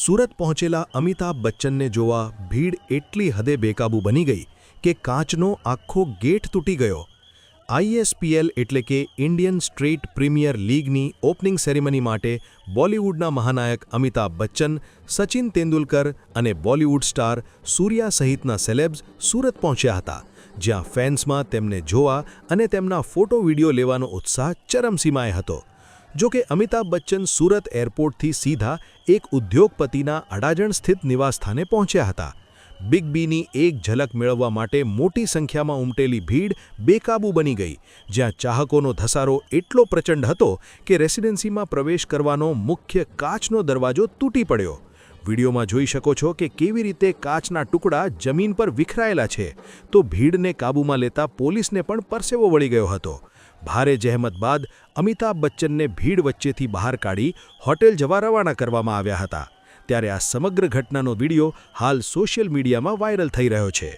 સુરત પહોંચેલા અમિતાભ બચ્ચનને જોવા ભીડ એટલી હદે બેકાબૂ બની ગઈ કે કાચનો આખો ગેટ તૂટી ગયો। આઈએસપીએલ એટલે કે ઇન્ડિયન સ્ટ્રીટ પ્રીમિયર લીગની ઓપનિંગ સેરેમની માટે બોલિવૂડના મહાનાયક અમિતાભ બચ્ચન, સચિન તેંડુલકર અને બોલિવૂડ સ્ટાર સૂર્યા સહિતના સેલેબ્સ સુરત પહોંચ્યા હતા, જ્યાં ફેન્સમાં તેમને જોવા અને તેમના ફોટો વિડીયો લેવાનો ઉત્સાહ ચરમસીમાએ હતો। જો કે અમિતાભ બચ્ચન સુરત એરપોર્ટથી સીધા એક ઉદ્યોગપતિના અડાજણ સ્થિત નિવાસસ્થાને પહોંચ્યા હતા। બિગ બીની એક ઝલક મેળવવા માટે મોટી સંખ્યામાં ઉમટેલી ભીડ બેકાબૂ બની ગઈ, જ્યાં ચાહકોનો ધસારો એટલો પ્રચંડ હતો કે રેસિડેન્સીમાં પ્રવેશ કરવાનો મુખ્ય કાચનો દરવાજો તૂટી પડ્યો। વિડીયોમાં જોઈ શકો છો કે કેવી રીતે કાચના ટુકડા જમીન પર વિખરાયેલા છે, તો ભીડને કાબૂમાં લેતા પોલીસને પણ પરસેવો વળી ગયો હતો। ભારે જહેમત બાદ અમિતાભ બચ્ચનને ભીડ વચ્ચેથી બહાર કાઢી હોટેલ જવા રવાના કરવામાં આવ્યા હતા। ત્યારે આ સમગ્ર ઘટનાનો વિડીયો હાલ સોશિયલ મીડિયામાં વાયરલ થઈ રહ્યો છે।